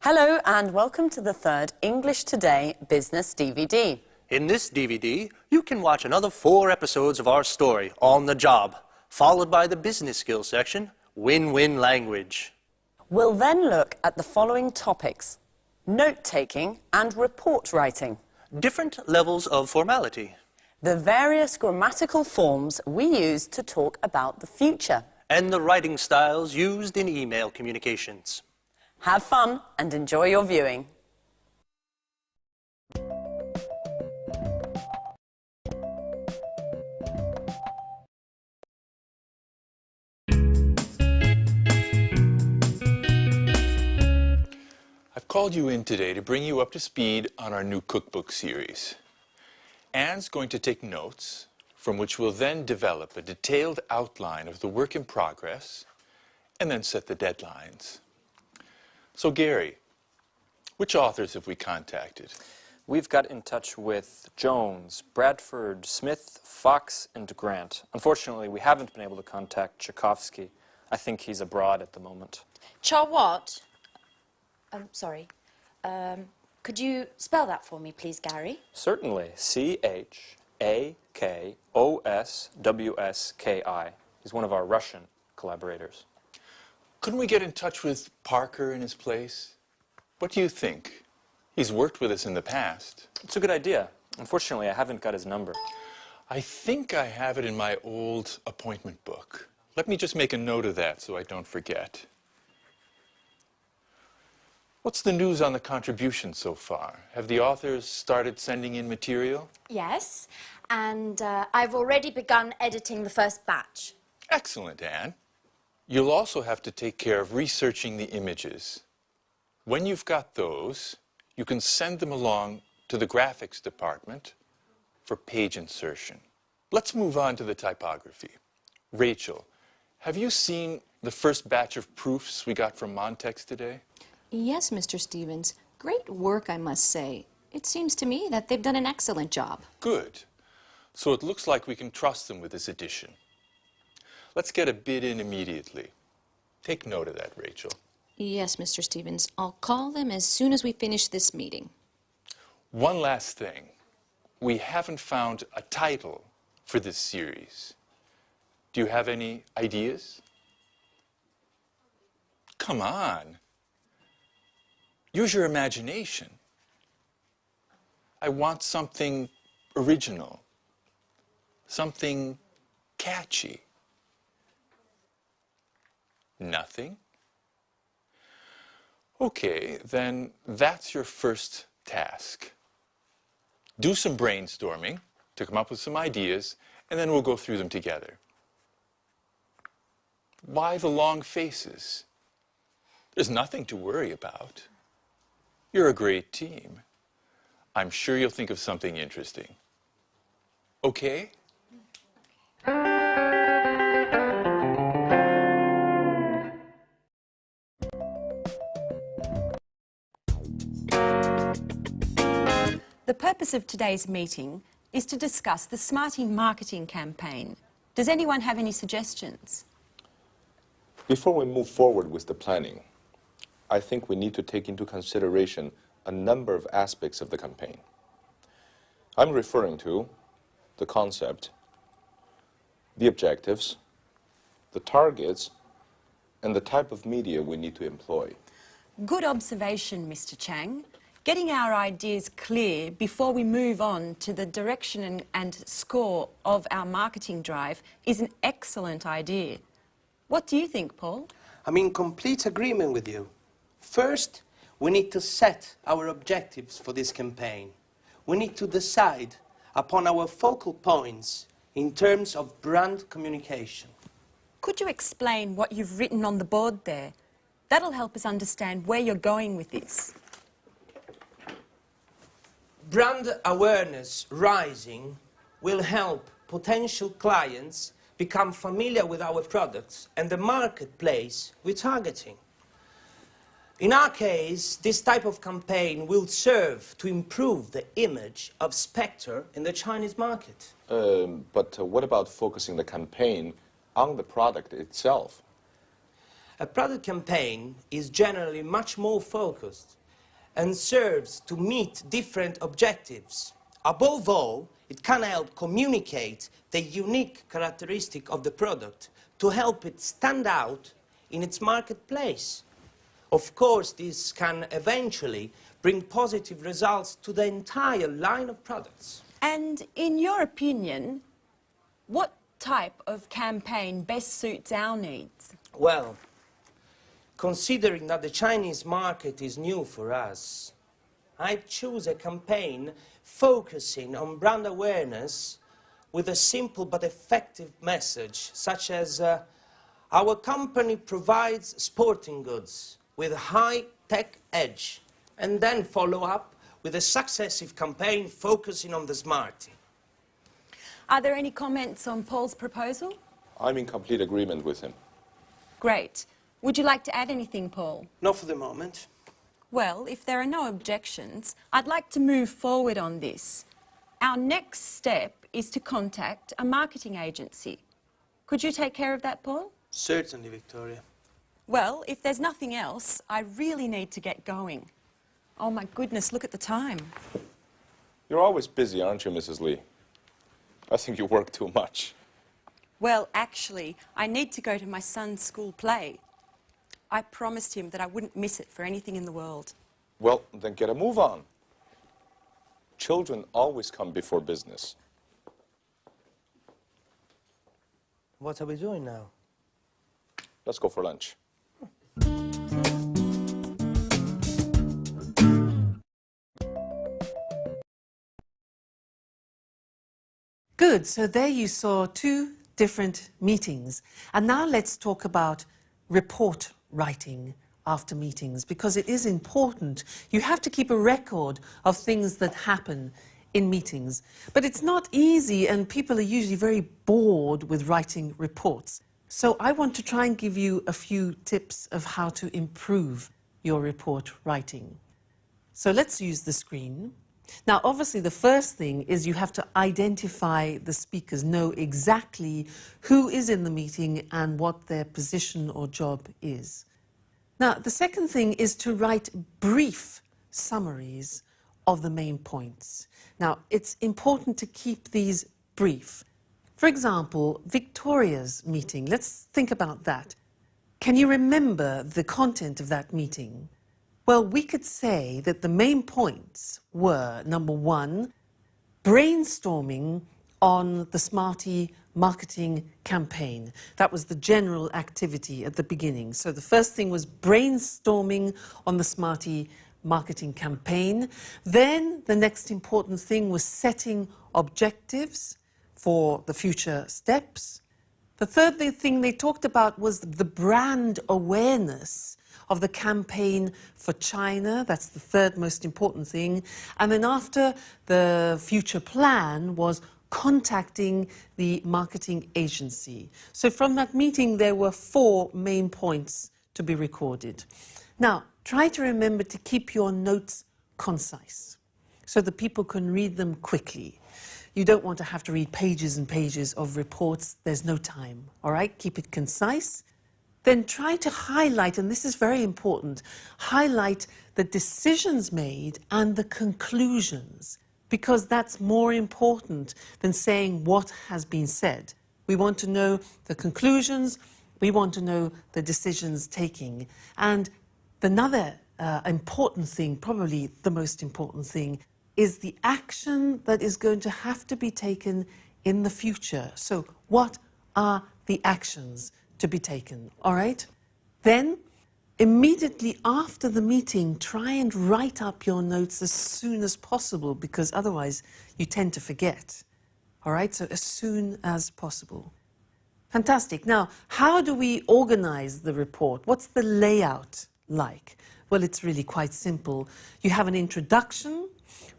Hello and welcome to the third English Today Business DVD. In this DVD, you can watch another 4 episodes of our story, On the Job, followed by the business skills section, Win-Win Language. We'll then look at the following topics: note-taking and report writing, Different levels of formality, the various grammatical forms we use to talk about the future. and the writing styles used in email communications. Have fun and enjoy your viewing. I've called you in today to bring you up to speed on our new cookbook series. Anne's going to take notes, from which we'll then develop a detailed outline of the work in progress, and then set the deadlines. So Gary, which authors have we contacted? We've got in touch with Jones, Bradford, Smith, Fox, and Grant. Unfortunately, we haven't been able to contact Tchaikovsky. I think he's abroad at the moment. What? Sorry. Could you spell that for me, please, Gary? Certainly. C-H-A-K-O-S-W-S-K-I. He's one of our Russian collaborators. Couldn't we get in touch with Parker in his place? What do you think? He's worked with us in the past. It's a good idea. Unfortunately, I haven't got his number. I think I have it in my old appointment book. Let me just make a note of that so I don't forget. What's the news on the contribution so far? Have the authors started sending in material? Yes, and I've already begun editing the first batch. Excellent, Anne. You'll also have to take care of researching the images. When you've got those, you can send them along to the graphics department for page insertion. Let's move on to the typography. Rachel, have you seen the first batch of proofs we got from Montex today? Yes, Mr. Stevens. Great work, I must say. It seems to me that they've done an excellent job. Good. So it looks like we can trust them with this edition. Let's get a bid in immediately. Take note of that, Rachel. Yes, Mr. Stevens. I'll call them as soon as we finish this meeting. One last thing. We haven't found a title for this series. Do you have any ideas? Come on. Use your imagination. I want something original, something catchy. Nothing? Okay, then that's your first task. Do some brainstorming to come up with some ideas, and then we'll go through them together. Why the long faces? There's nothing to worry about. You're a great team. I'm sure you'll think of something interesting. Okay? The purpose of today's meeting is to discuss the Smarty marketing campaign. Does anyone have any suggestions? Before we move forward with the planning, I think we need to take into consideration a number of aspects of the campaign. I'm referring to the concept, the objectives, the targets, and the type of media we need to employ. Good observation, Mr. Chang. Getting our ideas clear before we move on to the direction and score of our marketing drive is an excellent idea. What do you think, Paul? I'm in complete agreement with you. First, we need to set our objectives for this campaign. We need to decide upon our focal points in terms of brand communication. Could you explain what you've written on the board there? That'll help us understand where you're going with this. Brand awareness rising will help potential clients become familiar with our products and the marketplace we're targeting. In our case, this type of campaign will serve to improve the image of Spectre in the Chinese market. But what about focusing the campaign on the product itself? A product campaign is generally much more focused and serves to meet different objectives. Above all, it can help communicate the unique characteristic of the product to help it stand out in its marketplace. Of course, this can eventually bring positive results to the entire line of products. And in your opinion, what type of campaign best suits our needs? Well, considering that the Chinese market is new for us, I'd choose a campaign focusing on brand awareness with a simple but effective message, such as our company provides sporting goods with a high-tech edge, and then follow up with a successive campaign focusing on the smartie. Are there any comments on Paul's proposal? I'm in complete agreement with him. Great. Would you like to add anything, Paul? Not for the moment. Well, if there are no objections, I'd like to move forward on this. Our next step is to contact a marketing agency. Could you take care of that, Paul? Certainly, Victoria. Well, if there's nothing else, I really need to get going. Oh my goodness, look at the time. You're always busy, aren't you, Mrs. Lee? I think you work too much. Well, actually, I need to go to my son's school play. I promised him that I wouldn't miss it for anything in the world. Well, then get a move on. Children always come before business. What are we doing now? Let's go for lunch. Good, so there you saw two different meetings. And now let's talk about report writing after meetings, because it is important. You have to keep a record of things that happen in meetings. But it's not easy, and people are usually very bored with writing reports. So I want to try and give you a few tips of how to improve your report writing. So let's use the screen. Now, obviously, the first thing is you have to identify the speakers, know exactly who is in the meeting and what their position or job is. Now, the second thing is to write brief summaries of the main points. Now, it's important to keep these brief. For example, Victoria's meeting. Let's think about that. Can you remember the content of that meeting? Well, we could say that the main points were, number one, brainstorming on the Smartie marketing campaign. That was the general activity at the beginning. So the first thing was brainstorming on the Smartie marketing campaign. Then the next important thing was setting objectives for the future steps. The third thing they talked about was the brand awareness of the campaign for China. That's the third most important thing. And then after, the future plan was contacting the marketing agency. So from that meeting, there were 4 main points to be recorded. Now, try to remember to keep your notes concise so that people can read them quickly. You don't want to have to read pages and pages of reports. There's no time, all right? Keep it concise. Then try to highlight, and this is very important, highlight the decisions made and the conclusions, because that's more important than saying what has been said. We want to know the conclusions, we want to know the decisions taking. And another important thing, probably the most important thing, is the action that is going to have to be taken in the future. So what are the actions to be taken, all right? Then, immediately after the meeting, try and write up your notes as soon as possible, because otherwise you tend to forget, all right? So as soon as possible. Fantastic. Now, how do we organize the report? What's the layout like? Well, it's really quite simple. You have an introduction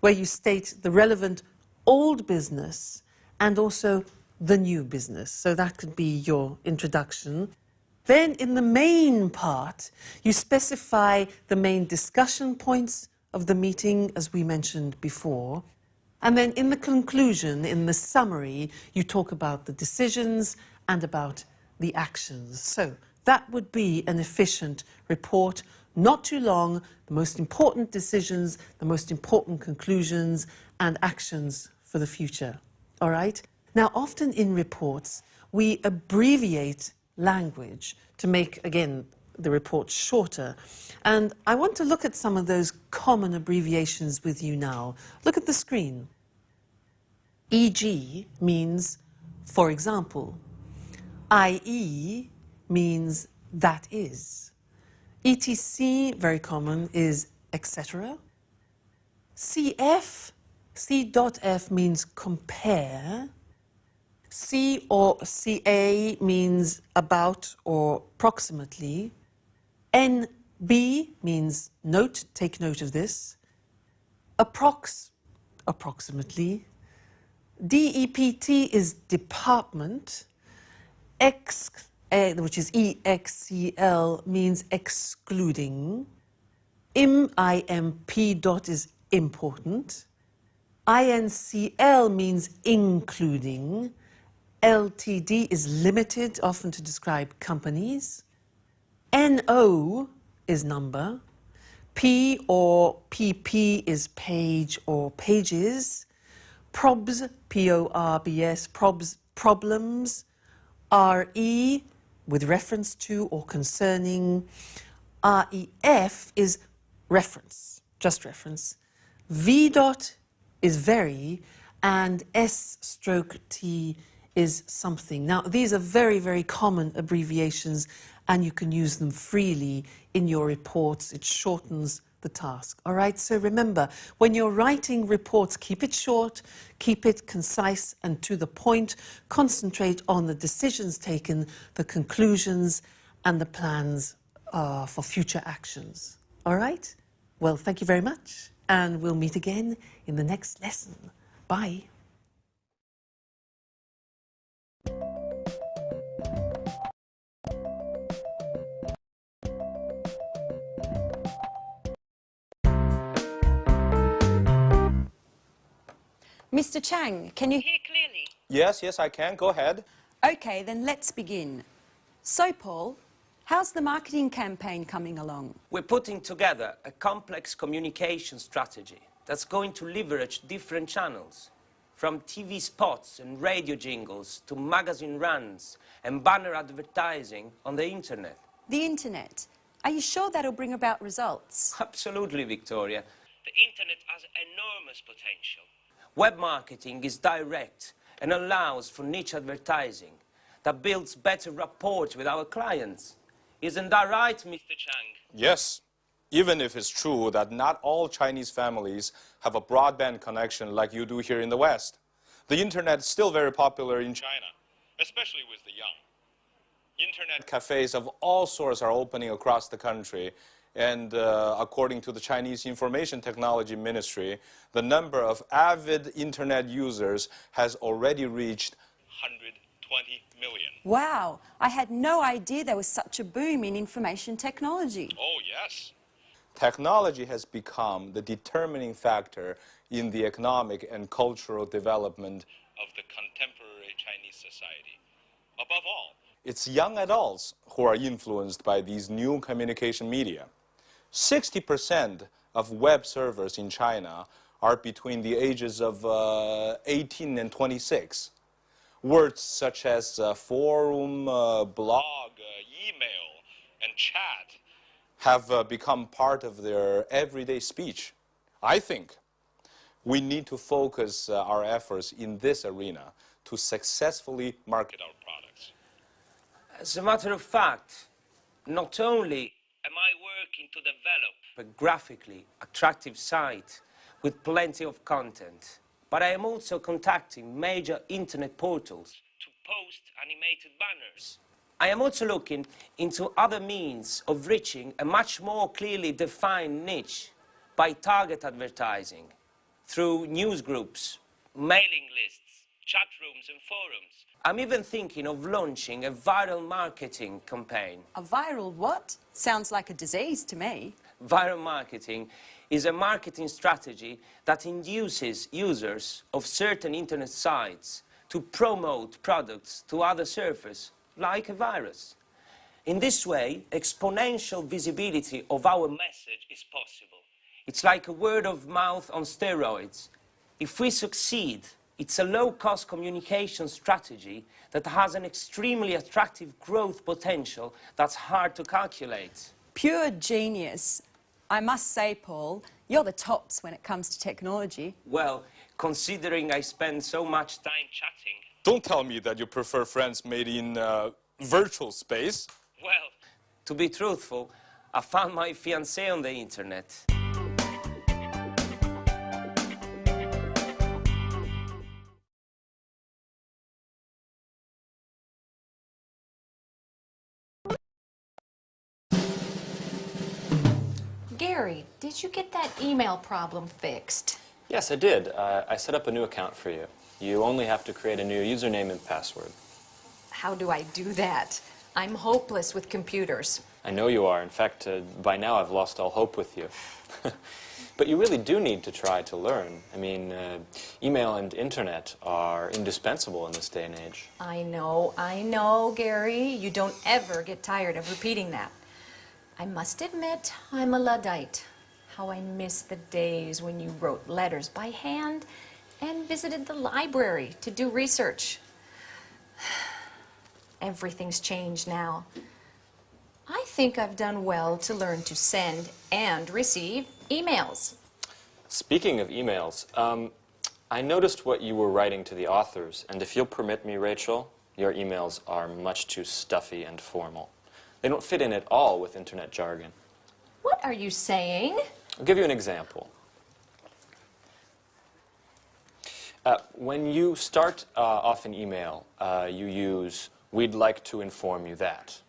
where you state the relevant old business and also the new business. So that could be your introduction. Then in the main part, you specify the main discussion points of the meeting, as we mentioned before. And then in the conclusion, in the summary, you talk about the decisions and about the actions. So That would be an efficient report, not too long, the most important decisions, the most important conclusions and actions for the future. All right? Now, often in reports, we abbreviate language to make, again, the report shorter. And I want to look at some of those common abbreviations with you now. Look at the screen. E.g. means, for example. I.e. means that is. ETC, very common, is etc. CF, C.F means compare. C or CA means about or approximately. NB means note, take note of this. Approximately. DEPT is department. Which is EXCL, means excluding. IMP dot is important. INCL means including. LTD is limited, often to describe companies. NO is number. P or PP is page or pages. PROBS, P-O-R-B-S, PROBS, problems. RE, with reference to or concerning. REF is reference, just reference. V dot is very, and S/T is something. Now, these are very, very common abbreviations, and you can use them freely in your reports. It shortens the task. All right, so remember, when you're writing reports, keep it short, keep it concise and to the point. Concentrate on the decisions taken, the conclusions, and the plans for future actions. All right? Well, thank you very much, and we'll meet again in the next lesson. Bye. Mr. Chang, can you hear clearly? Yes, I can. Go ahead. Okay, then let's begin. So, Paul, how's the marketing campaign coming along? We're putting together a complex communication strategy that's going to leverage different channels, from TV spots and radio jingles to magazine runs and banner advertising on the internet. The internet. Are you sure that'll bring about results? Absolutely, Victoria. The internet has enormous potential. Web marketing is direct and allows for niche advertising that builds better rapport with our clients. Isn't that right, Mr. Chang? Yes, even if it's true that not all Chinese families have a broadband connection like you do here in the West. The internet is still very popular in China, especially with the young. Internet cafes of all sorts are opening across the country. And according to the Chinese Information Technology Ministry, the number of avid internet users has already reached 120 million. Wow, I had no idea there was such a boom in information technology. Oh, yes. Technology has become the determining factor in the economic and cultural development of the contemporary Chinese society. Above all, it's young adults who are influenced by these new communication media. 60% of web servers in China are between the ages of 18 and 26. Words such as forum, blog, email, and chat have become part of their everyday speech. I think we need to focus our efforts in this arena to successfully market our products. As a matter of fact, not only am I working to develop a graphically attractive site with plenty of content, but I am also contacting major internet portals to post animated banners. I am also looking into other means of reaching a much more clearly defined niche by target advertising through news groups, mailing lists, chat rooms and forums. I'm even thinking of launching a viral marketing campaign. A viral what? Sounds like a disease to me. Viral marketing is a marketing strategy that induces users of certain internet sites to promote products to other surfers, like a virus. In this way, exponential visibility of our message is possible. It's like a word of mouth on steroids. If we succeed, it's a low-cost communication strategy that has an extremely attractive growth potential that's hard to calculate. Pure genius. I must say, Paul, you're the tops when it comes to technology. Well, considering I spend so much time chatting. Don't tell me that you prefer friends made in virtual space. Well, to be truthful, I found my fiancée on the internet. Gary, did you get that email problem fixed? Yes, I did. I set up a new account for you. You only have to create a new username and password. How do I do that? I'm hopeless with computers. I know you are. In fact, by now I've lost all hope with you. But you really do need to try to learn. I mean, email and internet are indispensable in this day and age. I know, Gary. You don't ever get tired of repeating that. I must admit, I'm a Luddite. How I miss the days when you wrote letters by hand and visited the library to do research. Everything's changed now. I think I've done well to learn to send and receive emails. Speaking of emails, I noticed what you were writing to the authors, and if you'll permit me, Rachel, your emails are much too stuffy and formal. They don't fit in at all with internet jargon. What are you saying? I'll give you an example. When you start off an email, you use, "We'd like to inform you that."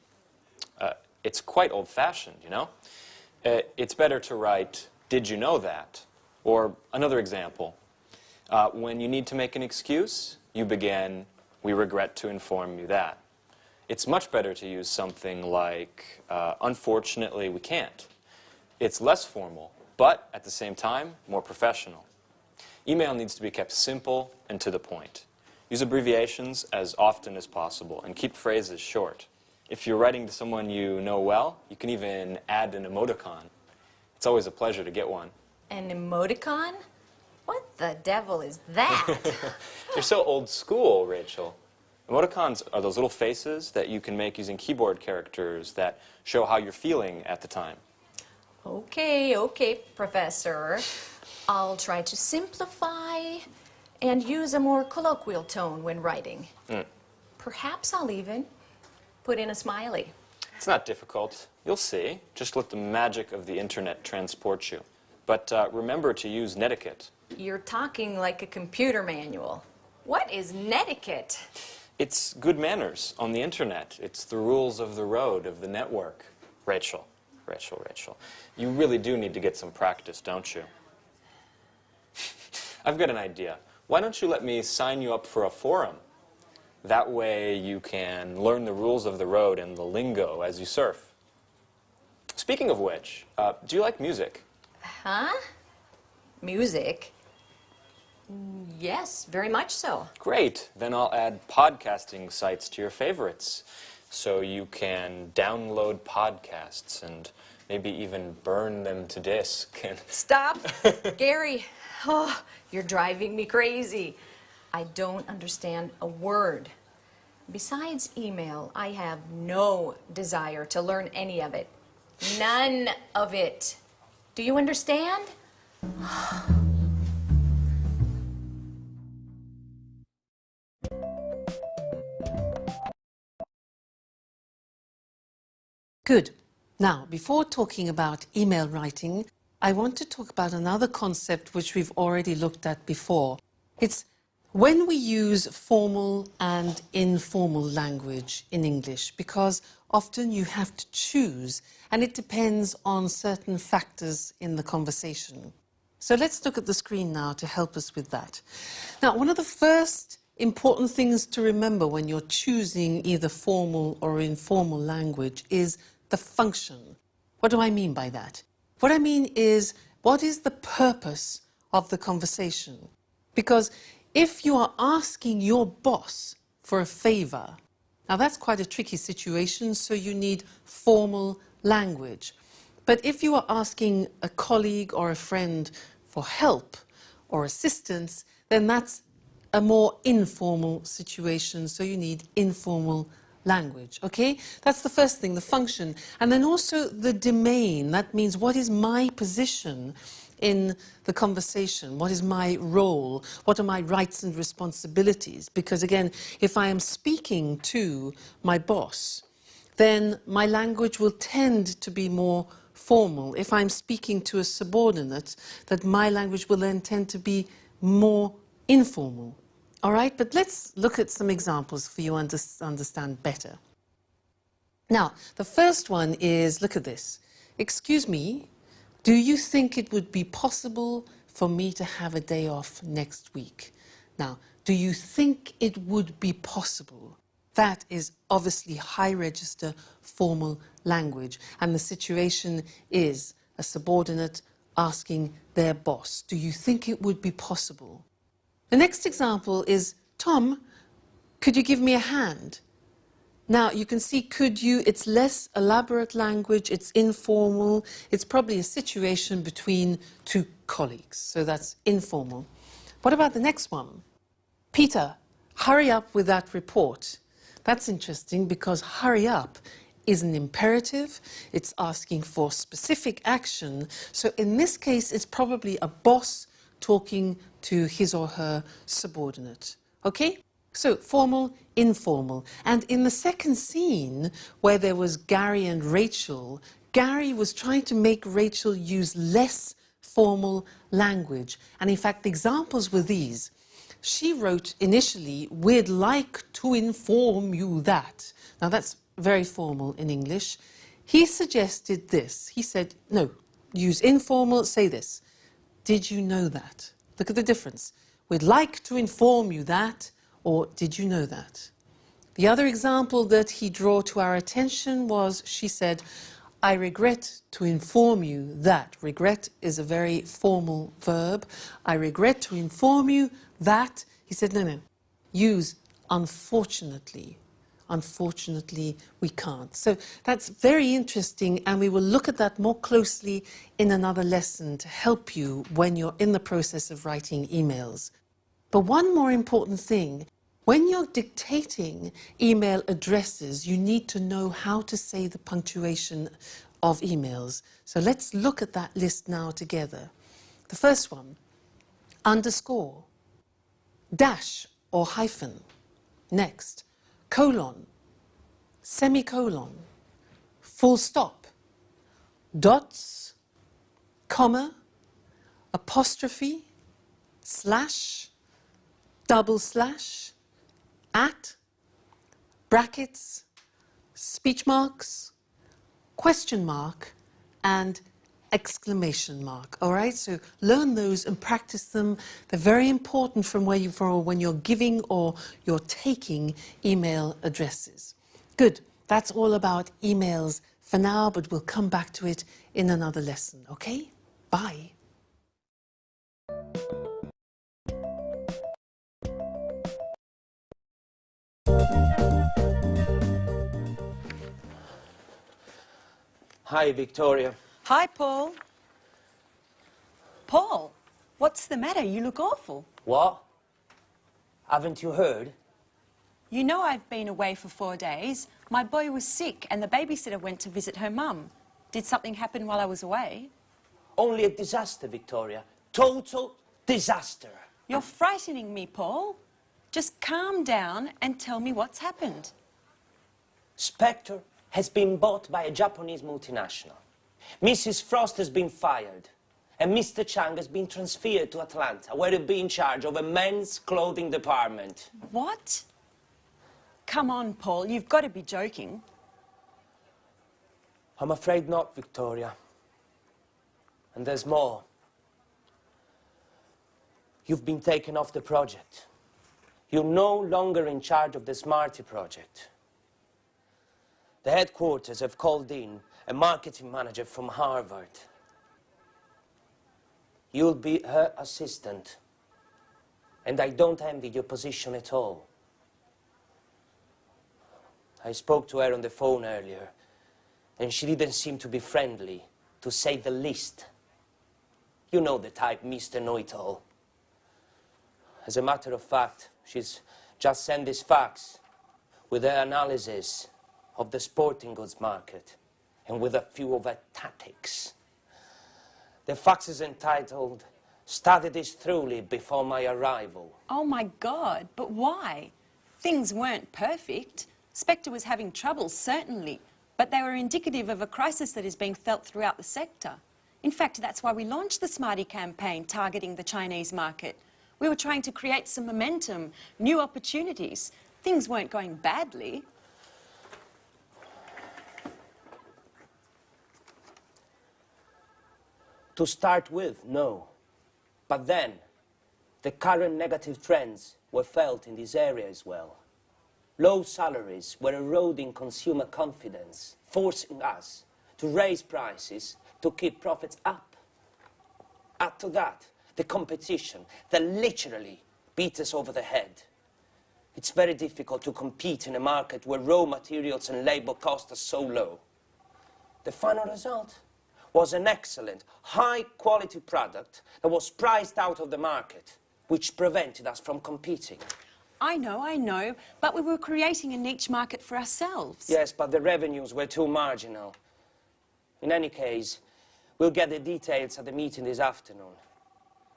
It's quite old-fashioned, you know? It's better to write, "Did you know that?" Or another example, when you need to make an excuse, you begin, "We regret to inform you that." It's much better to use something like, "Unfortunately, we can't." It's less formal, but at the same time, more professional. Email needs to be kept simple and to the point. Use abbreviations as often as possible and keep phrases short. If you're writing to someone you know well, you can even add an emoticon. It's always a pleasure to get one. An emoticon? What the devil is that? You're so old school, Rachel. Emoticons are those little faces that you can make using keyboard characters that show how you're feeling at the time. Okay, Professor. I'll try to simplify and use a more colloquial tone when writing. Perhaps I'll even put in a smiley. It's not difficult. You'll see. Just let the magic of the internet transport you. But remember to use netiquette. You're talking like a computer manual. What is netiquette? It's good manners on the internet. It's the rules of the road, of the network. Rachel. You really do need to get some practice, don't you? I've got an idea. Why don't you let me sign you up for a forum? That way you can learn the rules of the road and the lingo as you surf. Speaking of which, do you like music? Huh? Music? Yes, very much so. Great. Then I'll add podcasting sites to your favorites. So you can download podcasts and maybe even burn them to disk. Stop! Gary, oh, you're driving me crazy. I don't understand a word. Besides email, I have no desire to learn any of it. None of it. Do you understand? Good. Now, before talking about email writing, I want to talk about another concept which we've already looked at before. It's when we use formal and informal language in English, because often you have to choose, and it depends on certain factors in the conversation. So let's look at the screen now to help us with that. Now, one of the first important things to remember when you're choosing either formal or informal language is the function. What do I mean by that? What I mean is, what is the purpose of the conversation? Because if you are asking your boss for a favor, Now that's quite a tricky situation, so you need formal language. But if you are asking a colleague or a friend for help or assistance, then that's a more informal situation, so you need informal language, okay? That's the first thing, the function. And then also the domain. That means what is my position in the conversation? What is my role? What are my rights and responsibilities? Because again, if I am speaking to my boss, then my language will tend to be more formal. If I'm speaking to a subordinate, that my language will then tend to be more informal. All right, but let's look at some examples for you to understand better. Now, the first one is, look at this. Excuse me, do you think it would be possible for me to have a day off next week? Now, do you think it would be possible? That is obviously high register formal language, and the situation is a subordinate asking their boss, do you think it would be possible? The next example is, Tom, could you give me a hand? Now, you can see could you, it's less elaborate language, it's informal, it's probably a situation between two colleagues, so that's informal. What about the next one? Peter, hurry up with that report. That's interesting because hurry up is an imperative, it's asking for specific action, so in this case it's probably a boss talking to his or her subordinate. Okay? So formal, informal. And in the second scene, where there was Gary and Rachel, Gary was trying to make Rachel use less formal language. And in fact, the examples were these. She wrote initially, we'd like to inform you that. Now that's very formal in English. He suggested this. He said, no, use informal, say this. Did you know that? Look at the difference. We'd like to inform you that, or did you know that? The other example that he drew to our attention was, she said, I regret to inform you that. Regret is a very formal verb. I regret to inform you that. He said, no, no, use unfortunately. Unfortunately, we can't. So that's very interesting, and we will look at that more closely in another lesson to help you when you're in the process of writing emails. But one more important thing, when you're dictating email addresses, you need to know how to say the punctuation of emails. So let's look at that list now together. The first one, underscore, dash or hyphen. Next, colon, semicolon, full stop, dots, comma, apostrophe, slash, double slash, at, brackets, speech marks, question mark, and exclamation mark. All right, so learn those and practice them. They're very important from when you're giving or you're taking email addresses. Good, that's all about emails for now, but we'll come back to it in another lesson, okay? Bye. Hi, Victoria. Hi, Paul. Paul, what's the matter? You look awful. What? Haven't you heard? You know I've been away for 4 days. My boy was sick and the babysitter went to visit her mum. Did something happen while I was away? Only a disaster, Victoria. Total disaster. You're frightening me, Paul. Just calm down and tell me what's happened. Spectre has been bought by a Japanese multinational. Mrs. Frost has been fired, and Mr. Chang has been transferred to Atlanta, where he'll be in charge of a men's clothing department. What? Come on, Paul, you've got to be joking. I'm afraid not, Victoria. And there's more. You've been taken off the project. You're no longer in charge of the Smarty project. The headquarters have called in a marketing manager from Harvard. You'll be her assistant. And I don't envy your position at all. I spoke to her on the phone earlier, and she didn't seem to be friendly, to say the least. You know the type, Mr. Know-it-all. As a matter of fact, she's just sent this fax with her analysis of the sporting goods market and with a few of her tactics. The fax is entitled, "Studied this thoroughly before my arrival." Oh my God, but why? Things weren't perfect. Spectre was having trouble, certainly, but they were indicative of a crisis that is being felt throughout the sector. In fact, that's why we launched the Smarty campaign targeting the Chinese market. We were trying to create some momentum, new opportunities. Things weren't going badly. To start with, no. But then, the current negative trends were felt in this area as well. Low salaries were eroding consumer confidence, forcing us to raise prices to keep profits up. Add to that, the competition that literally beat us over the head. It's very difficult to compete in a market where raw materials and labor costs are so low. The final result was an excellent, high-quality product that was priced out of the market, which prevented us from competing. I know, but we were creating a niche market for ourselves. Yes, but the revenues were too marginal. In any case, we'll get the details at the meeting this afternoon.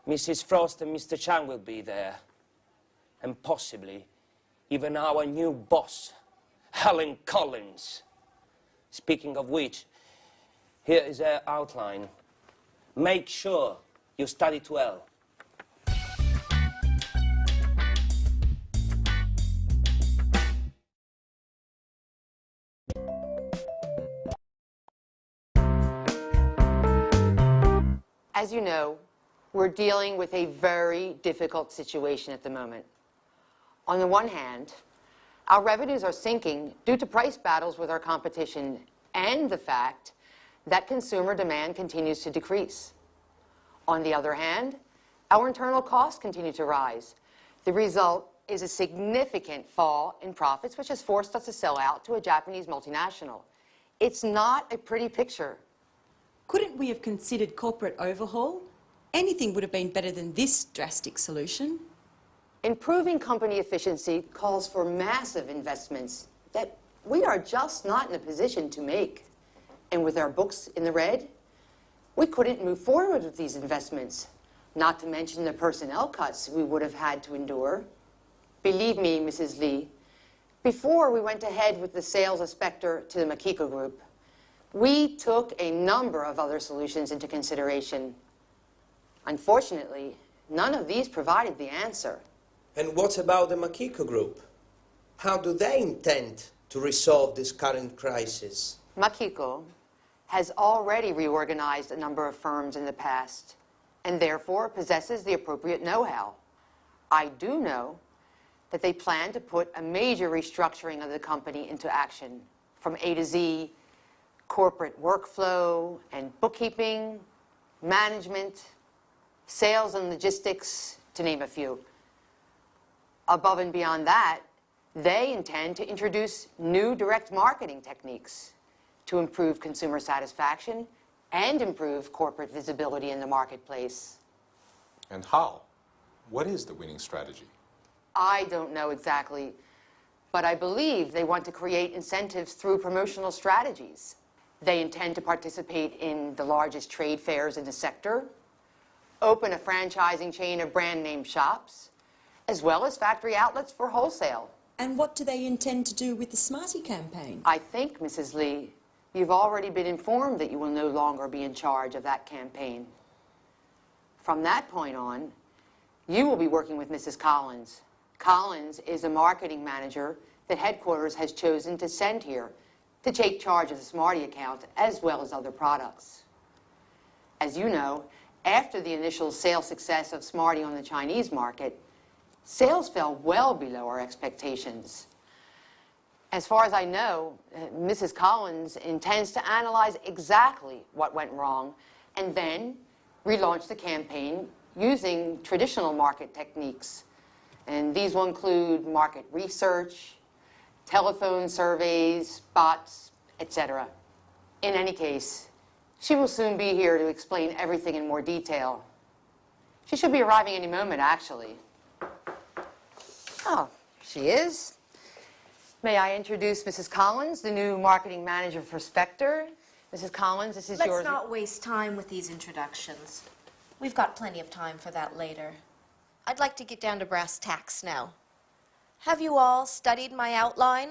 Mrs. Frost and Mr. Chang will be there. And possibly even our new boss, Helen Collins. Speaking of which, here is her outline. Make sure you study it well. As you know, we're dealing with a very difficult situation at the moment. On the one hand, our revenues are sinking due to price battles with our competition and the fact that consumer demand continues to decrease. On the other hand, our internal costs continue to rise. The result is a significant fall in profits, which has forced us to sell out to a Japanese multinational. It's not a pretty picture. Couldn't we have considered corporate overhaul? Anything would have been better than this drastic solution. Improving company efficiency calls for massive investments that we are just not in a position to make. And with our books in the red, we couldn't move forward with these investments, not to mention the personnel cuts we would have had to endure. Believe me, Mrs. Lee, before we went ahead with the sales of Spectre to the Makiko Group, we took a number of other solutions into consideration. Unfortunately, none of these provided the answer. And what about the Makiko Group? How do they intend to resolve this current crisis? Makiko has already reorganized a number of firms in the past and therefore possesses the appropriate know-how. I do know that they plan to put a major restructuring of the company into action, from A to Z, corporate workflow and bookkeeping, management, sales and logistics, to name a few. Above and beyond that, they intend to introduce new direct marketing techniques to improve consumer satisfaction and improve corporate visibility in the marketplace. And how? What is the winning strategy? I don't know exactly, but I believe they want to create incentives through promotional strategies. They intend to participate in the largest trade fairs in the sector, open a franchising chain of brand name shops, as well as factory outlets for wholesale. And what do they intend to do with the Smarty campaign? I think, Mrs. Lee, you've already been informed that you will no longer be in charge of that campaign. From that point on, you will be working with Mrs. Collins. Collins is a marketing manager that headquarters has chosen to send here to take charge of the Smarty account as well as other products. As you know, after the initial sales success of Smarty on the Chinese market, sales fell well below our expectations. As far as I know, Mrs. Collins intends to analyze exactly what went wrong and then relaunch the campaign using traditional market techniques. And these will include market research, telephone surveys, bots, etc. In any case, she will soon be here to explain everything in more detail. She should be arriving any moment, actually. Oh, she is. May I introduce Mrs. Collins, the new marketing manager for Spectre? Mrs. Collins, this is yours. Let's not waste time with these introductions. We've got plenty of time for that later. I'd like to get down to brass tacks now. Have you all studied my outline?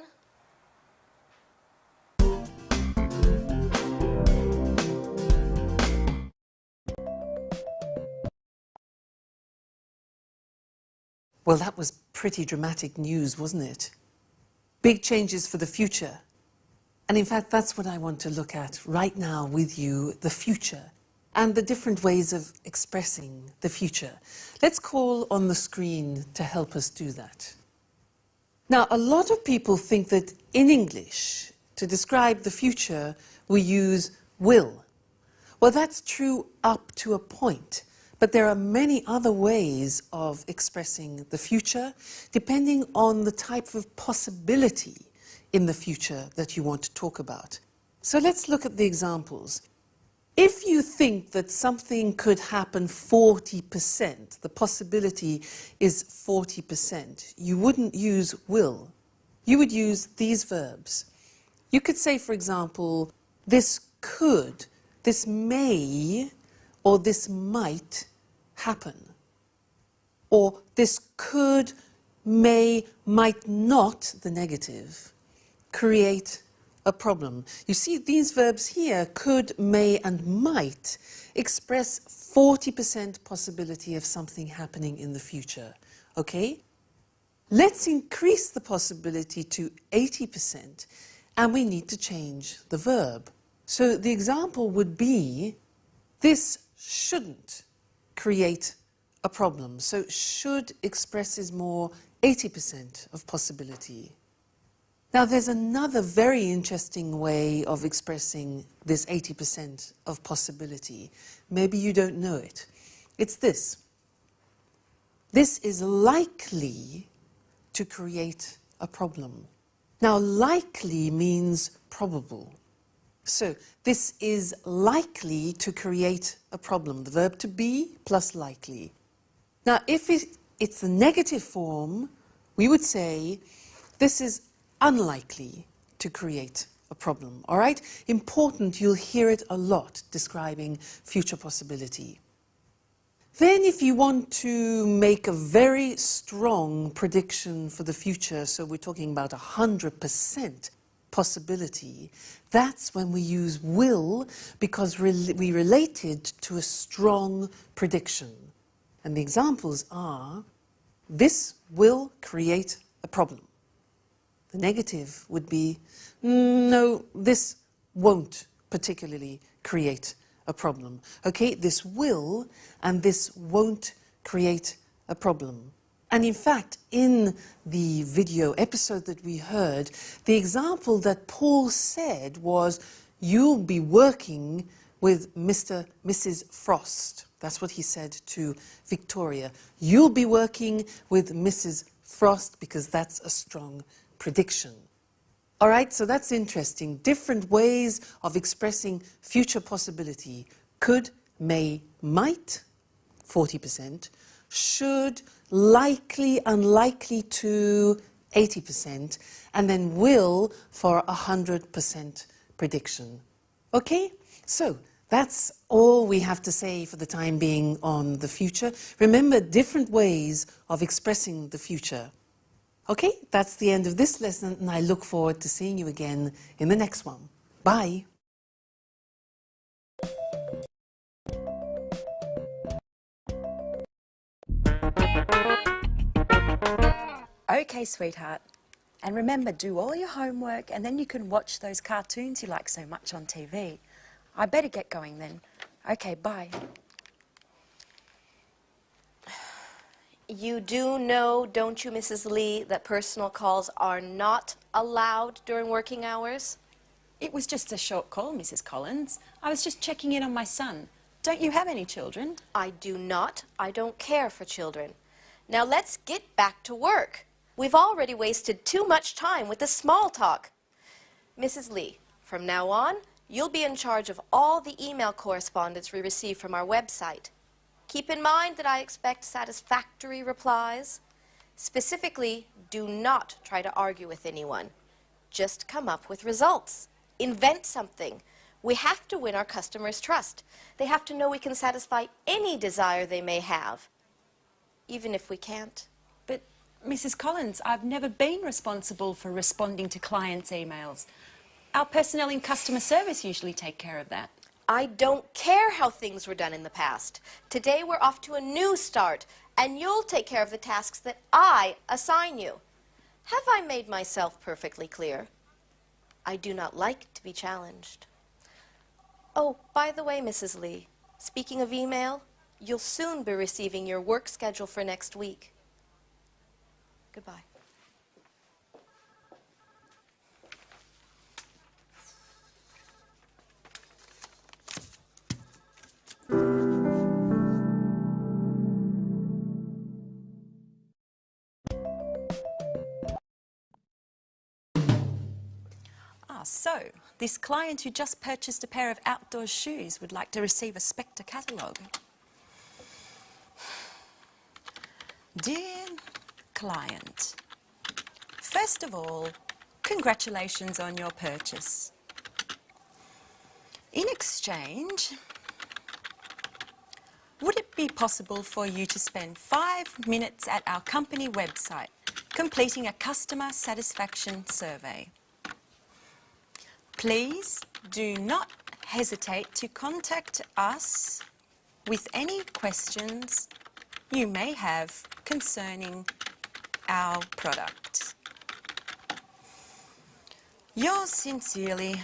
Well, that was pretty dramatic news, wasn't it? Big changes for the future. And in fact, that's what I want to look at right now with you, the future, and the different ways of expressing the future. Let's call on the screen to help us do that. Now, a lot of people think that in English, to describe the future, we use will. Well, that's true up to a point. But there are many other ways of expressing the future, depending on the type of possibility in the future that you want to talk about. So let's look at the examples. If you think that something could happen 40%, the possibility is 40%, you wouldn't use will. You would use these verbs. You could say, for example, this could, this may, or this might happen. Or this could, may, might not, the negative, create a problem. You see, these verbs here, could, may, and might, express 40% possibility of something happening in the future. Okay? Let's increase the possibility to 80%, and we need to change the verb. So the example would be, this shouldn't create a problem. So should expresses more 80% of possibility. Now there's another very interesting way of expressing this 80% of possibility. Maybe you don't know it. It's this. This is likely to create a problem. Now likely means probable. So this is likely to create a problem. The verb to be plus likely. Now if it's the negative form, we would say this is unlikely to create a problem. All right? Important, you'll hear it a lot describing future possibility. Then if you want to make a very strong prediction for the future, so we're talking about 100% possibility, that's when we use will, because we relate it to a strong prediction. And the examples are, this will create a problem. The negative would be, no, this won't particularly create a problem. Okay, this will and this won't create a problem. And in fact, in the video episode that we heard, the example that Paul said was, you'll be working with Mrs. Frost. That's what he said to Victoria. You'll be working with Mrs. Frost because that's a strong prediction. All right, so that's interesting. Different ways of expressing future possibility. Could, may, might, 40%. Should, likely, unlikely to, 80%. And then will for 100% prediction. Okay, so that's all we have to say for the time being on the future. Remember, different ways of expressing the future. Okay, that's the end of this lesson, and I look forward to seeing you again in the next one. Bye. Okay, sweetheart. And remember, do all your homework, and then you can watch those cartoons you like so much on TV. I better get going then. Okay, bye. You do know, don't you, Mrs. Lee, that personal calls are not allowed during working hours? It was just a short call, Mrs. Collins. I was just checking in on my son. Don't you have any children? I do not. I don't care for children. Now let's get back to work. We've already wasted too much time with the small talk. Mrs. Lee, from now on, you'll be in charge of all the email correspondence we receive from our website. Keep in mind that I expect satisfactory replies. Specifically, do not try to argue with anyone. Just come up with results. Invent something. We have to win our customers' trust. They have to know we can satisfy any desire they may have, even if we can't. But, Mrs. Collins, I've never been responsible for responding to clients' emails. Our personnel in customer service usually take care of that. I don't care how things were done in the past. Today we're off to a new start, and you'll take care of the tasks that I assign you. Have I made myself perfectly clear? I do not like to be challenged. Oh, by the way, Mrs. Lee, speaking of email, you'll soon be receiving your work schedule for next week. Goodbye. So, this client who just purchased a pair of outdoor shoes would like to receive a Spectre catalogue. Dear client, first of all, congratulations on your purchase. In exchange, would it be possible for you to spend 5 minutes at our company website completing a customer satisfaction survey? Please do not hesitate to contact us with any questions you may have concerning our product. Yours sincerely.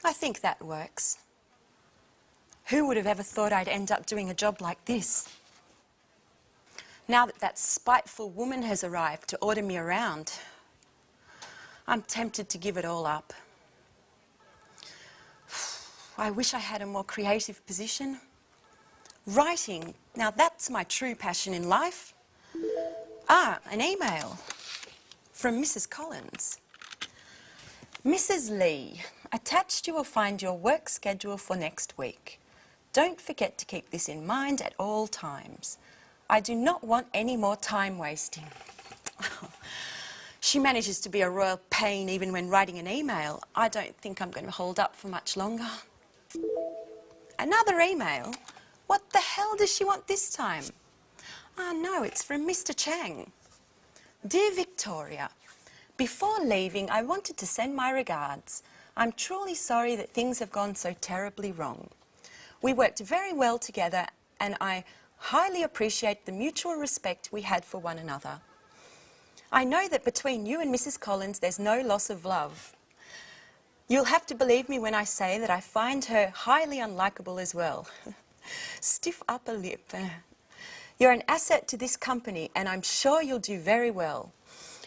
I think that works. Who would have ever thought I'd end up doing a job like this? Now that that spiteful woman has arrived to order me around, I'm tempted to give it all up. I wish I had a more creative position. Writing, now that's my true passion in life. Ah, an email from Mrs. Collins. Mrs. Lee, attached you will find your work schedule for next week. Don't forget to keep this in mind at all times. I do not want any more time wasting. She manages to be a royal pain even when writing an email. I don't think I'm going to hold up for much longer. Another email? What the hell does she want this time? Ah, no, it's from Mr. Chang. Dear Victoria, before leaving, I wanted to send my regards. I'm truly sorry that things have gone so terribly wrong. We worked very well together, and I highly appreciate the mutual respect we had for one another. I know that between you and Mrs. Collins there's no loss of love. You'll have to believe me when I say that I find her highly unlikable as well. Stiff upper lip. You're an asset to this company and I'm sure you'll do very well.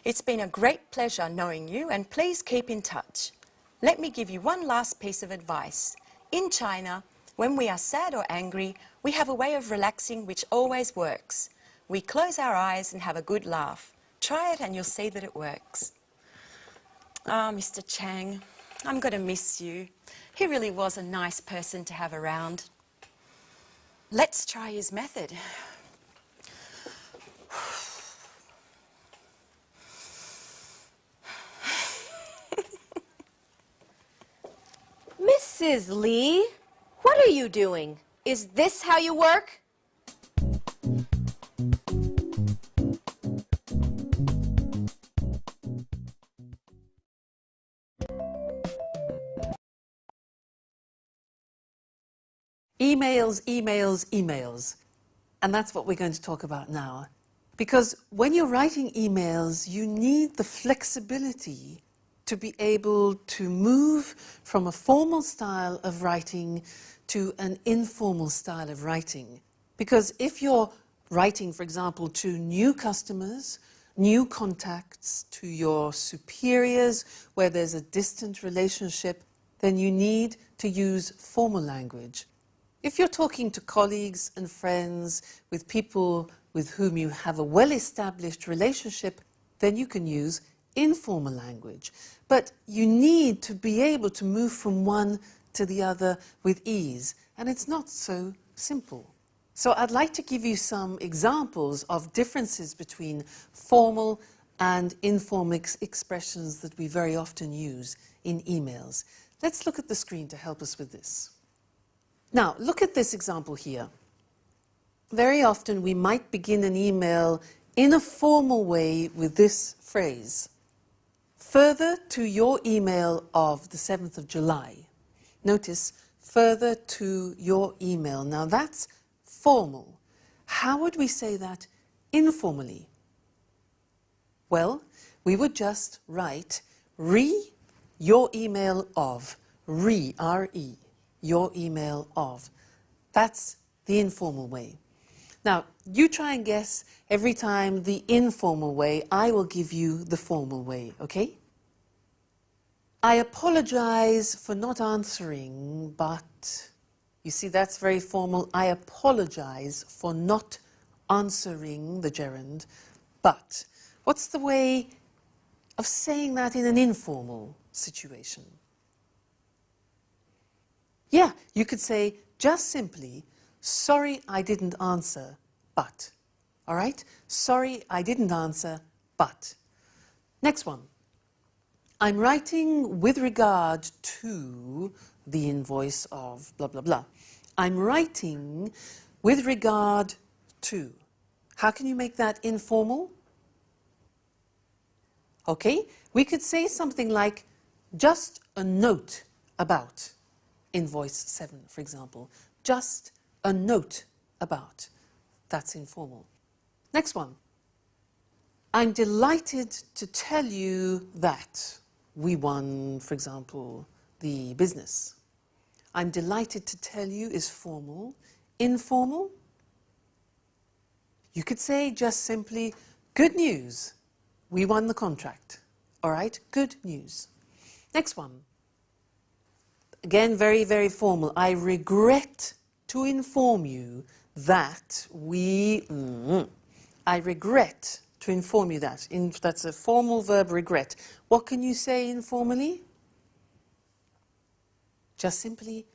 It's been a great pleasure knowing you and please keep in touch. Let me give you one last piece of advice. In China, when we are sad or angry, we have a way of relaxing which always works. We close our eyes and have a good laugh. Try it and you'll see that it works. Ah, Mr. Chang, I'm going to miss you. He really was a nice person to have around. Let's try his method. Mrs. Lee, what are you doing? Is this how you work? Emails, emails, emails. And that's what we're going to talk about now. Because when you're writing emails, you need the flexibility to be able to move from a formal style of writing to an informal style of writing. Because if you're writing, for example, to new customers, new contacts, to your superiors, where there's a distant relationship, then you need to use formal language. If you're talking to colleagues and friends, with people with whom you have a well-established relationship, then you can use informal language. But you need to be able to move from one to the other with ease, and it's not so simple. So I'd like to give you some examples of differences between formal and informal expressions that we very often use in emails. Let's look at the screen to help us with this. Now, look at this example here. Very often we might begin an email in a formal way with this phrase. Further to your email of the 7th of July. Notice, further to your email. Now that's formal. How would we say that informally? Well, we would just write your email of, R-E, your email of. That's the informal way. Now, you try and guess every time the informal way. I will give you the formal way, okay? I apologize for not answering, but... You see, that's very formal. I apologize for not answering the gerund, but... What's the way of saying that in an informal situation? Yeah, you could say just simply, sorry I didn't answer, but. All right? Sorry I didn't answer, but. Next one. I'm writing with regard to the invoice of blah, blah, blah. I'm writing with regard to. How can you make that informal? Okay, we could say something like just a note about invoice 7, for example. Just a note about. That's informal. Next one. I'm delighted to tell you that we won, for example, the business. I'm delighted to tell you is formal. Informal? You could say just simply, good news. We won the contract. All right? Good news. Next one. Again, very, very formal. I regret to inform you that we... I regret to inform you that. That's a formal verb, regret. What can you say informally? Just simply,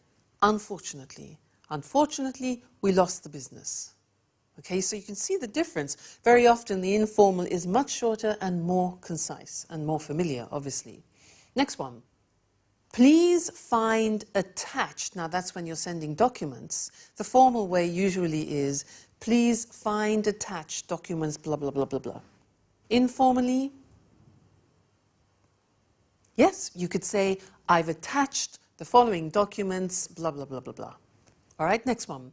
unfortunately. Unfortunately, we lost the business. Okay, so you can see the difference. Very often the informal is much shorter and more concise and more familiar, obviously. Next one. Please find attached. Now that's when you're sending documents. The formal way usually is, please find attached documents, blah, blah, blah, blah, blah. Informally, yes, you could say, I've attached the following documents, blah, blah, blah, blah, blah. All right, next one.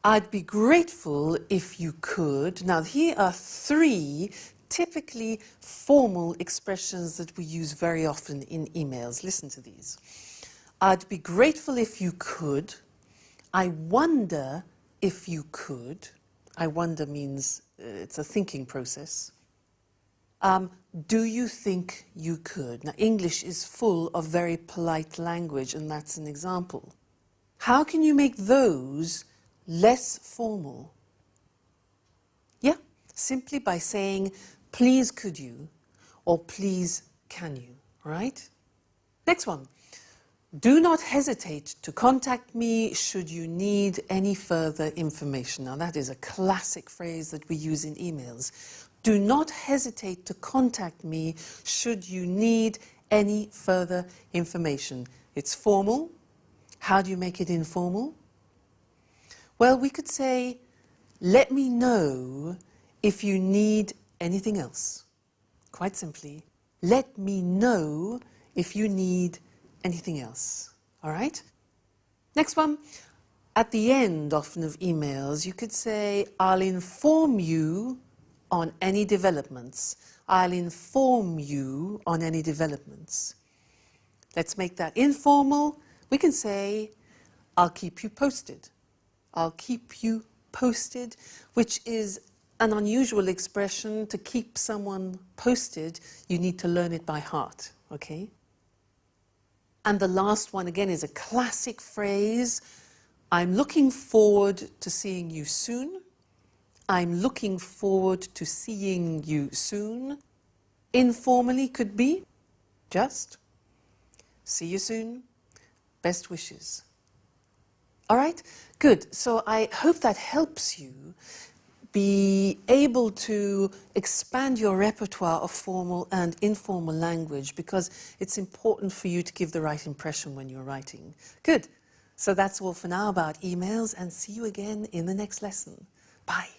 I'd be grateful if you could. Now, here are 3 typically formal expressions that we use very often in emails. Listen to these. I'd be grateful if you could. I wonder if you could. I wonder means it's a thinking process. Do you think you could? Now, English is full of very polite language, and that's an example. How can you make those less formal? Yeah, simply by saying, please could you, or please can you, right? Next one. Do not hesitate to contact me should you need any further information. Now that is a classic phrase that we use in emails. Do not hesitate to contact me should you need any further information. It's formal. How do you make it informal? Well, we could say, let me know if you need anything else. Quite simply, let me know if you need anything else. All right? Next one. At the end, often, of emails, you could say, I'll inform you on any developments. I'll inform you on any developments. Let's make that informal. We can say, I'll keep you posted. I'll keep you posted, which is an unusual expression. To keep someone posted, you need to learn it by heart, okay? And the last one, again, is a classic phrase. I'm looking forward to seeing you soon. I'm looking forward to seeing you soon. Informally could be just see you soon. Best wishes. All right? Good. So I hope that helps you be able to expand your repertoire of formal and informal language, because it's important for you to give the right impression when you're writing. Good. So that's all for now about emails, and see you again in the next lesson. Bye.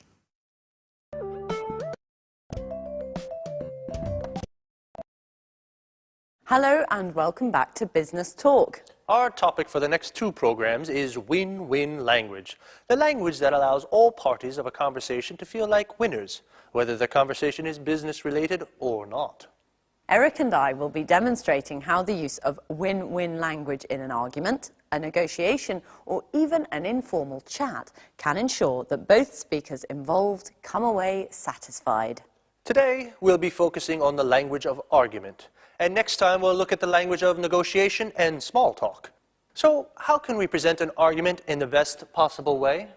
Hello and welcome back to Business Talk. Our topic for the next 2 programs is win-win language, the language that allows all parties of a conversation to feel like winners, whether the conversation is business-related or not. Eric and I will be demonstrating how the use of win-win language in an argument, a negotiation, or even an informal chat can ensure that both speakers involved come away satisfied. Today, we'll be focusing on the language of argument. And next time, we'll look at the language of negotiation and small talk. So, how can we present an argument in the best possible way?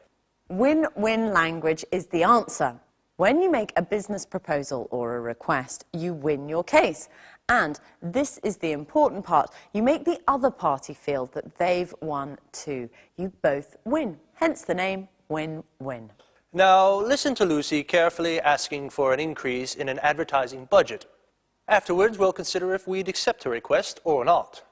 Win-win language is the answer. When you make a business proposal or a request, you win your case. And this is the important part. You make the other party feel that they've won too. You both win. Hence the name win-win. Now, listen to Lucy carefully asking for an increase in an advertising budget. Afterwards, we'll consider if we'd accept her request or not.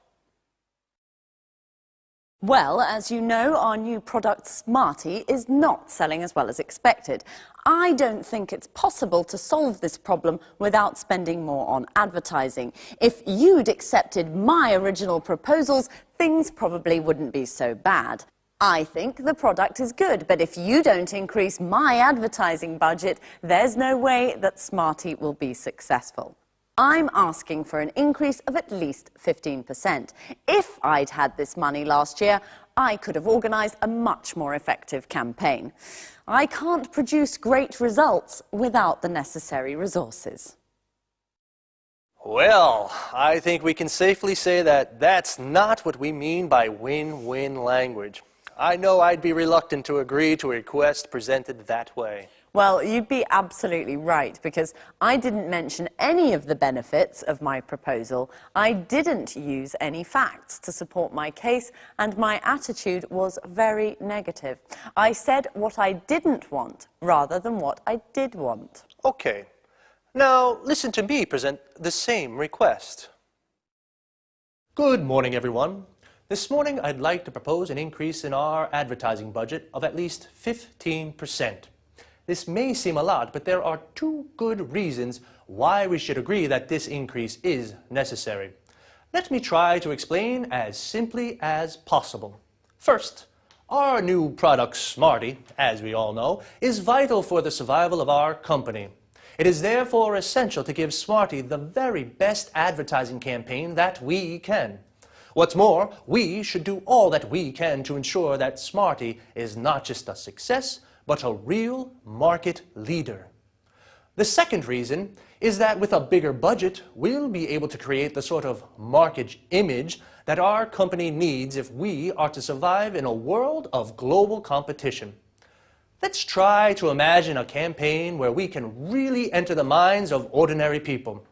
Well, as you know, our new product, Smarty, is not selling as well as expected. I don't think it's possible to solve this problem without spending more on advertising. If you'd accepted my original proposals, things probably wouldn't be so bad. I think the product is good, but if you don't increase my advertising budget, there's no way that Smarty will be successful. I'm asking for an increase of at least 15%. If I'd had this money last year, I could have organised a much more effective campaign. I can't produce great results without the necessary resources. Well, I think we can safely say that that's not what we mean by win-win language. I know I'd be reluctant to agree to a request presented that way. Well, you'd be absolutely right, because I didn't mention any of the benefits of my proposal. I didn't use any facts to support my case, and my attitude was very negative. I said what I didn't want rather than what I did want. Okay. Now, listen to me present the same request. Good morning, everyone. This morning, I'd like to propose an increase in our advertising budget of at least 15%. This may seem a lot, but there are 2 good reasons why we should agree that this increase is necessary. Let me try to explain as simply as possible. First, our new product, Smarty, as we all know, is vital for the survival of our company. It is therefore essential to give Smarty the very best advertising campaign that we can. What's more, we should do all that we can to ensure that Smarty is not just a success, but a real market leader. The second reason is that with a bigger budget, we'll be able to create the sort of market image that our company needs if we are to survive in a world of global competition. Let's try to imagine a campaign where we can really enter the minds of ordinary people.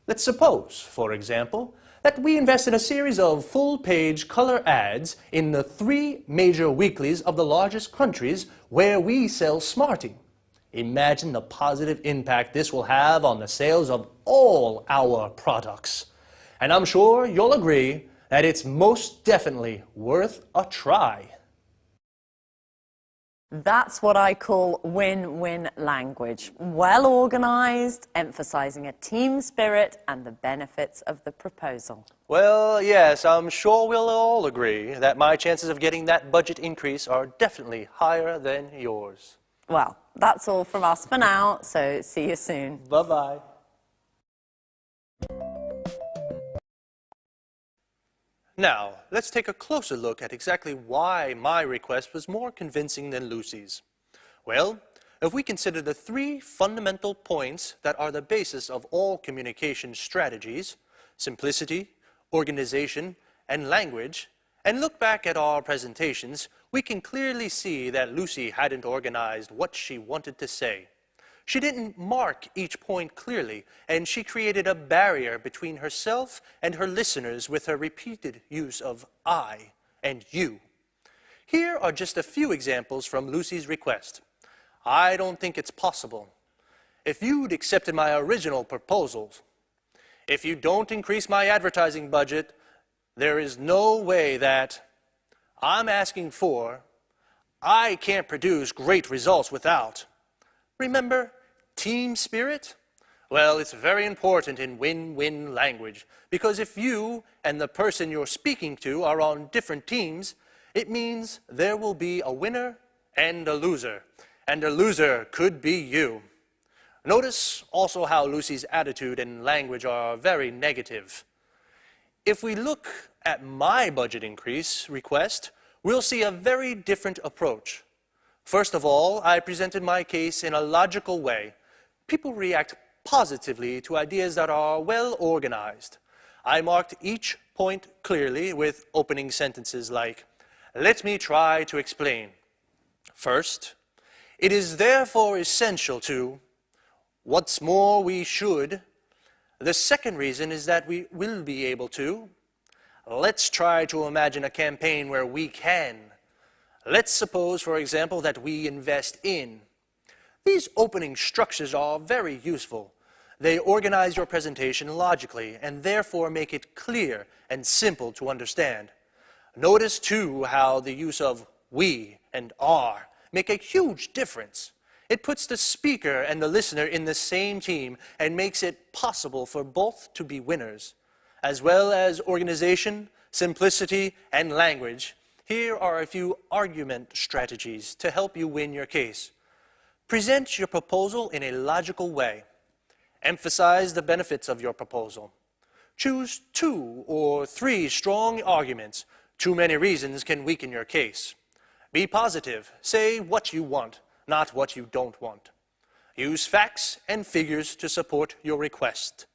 Let's suppose, for example, that we invest in a series of full-page color ads in the 3 major weeklies of the largest countries where we sell Smarty. Imagine the positive impact this will have on the sales of all our products. And I'm sure you'll agree that it's most definitely worth a try. That's what I call win-win language. Well organised, emphasising a team spirit and the benefits of the proposal. Well, yes, I'm sure we'll all agree that my chances of getting that budget increase are definitely higher than yours. Well, that's all from us for now, so see you soon. Bye-bye. Now, let's take a closer look at exactly why my request was more convincing than Lucy's. Well, if we consider the 3 fundamental points that are the basis of all communication strategies, simplicity, organization, and language, and look back at our presentations, we can clearly see that Lucy hadn't organized what she wanted to say. She didn't mark each point clearly, and she created a barrier between herself and her listeners with her repeated use of I and you. Here are just a few examples from Lucy's request. I don't think it's possible. If you'd accepted my original proposals, if you don't increase my advertising budget, there is no way that I'm asking for, I can't produce great results without. Remember, team spirit? Well, it's very important in win-win language, because if you and the person you're speaking to are on different teams, it means there will be a winner and a loser could be you. Notice also how Lucy's attitude and language are very negative. If we look at my budget increase request, we'll see a very different approach. First of all, I presented my case in a logical way. People react positively to ideas that are well organized. I marked each point clearly with opening sentences like, "Let me try to explain. First, it is therefore essential to, what's more, we should. The second reason is that we will be able to. Let's try to imagine a campaign where we can. Let's suppose, for example, that we invest in." These opening structures are very useful. They organize your presentation logically and therefore make it clear and simple to understand. Notice, too, how the use of we and are make a huge difference. It puts the speaker and the listener in the same team and makes it possible for both to be winners. As well as organization, simplicity, and language, here are a few argument strategies to help you win your case. Present your proposal in a logical way. Emphasize the benefits of your proposal. Choose 2 or 3 strong arguments. Too many reasons can weaken your case. Be positive. Say what you want, not what you don't want. Use facts and figures to support your request.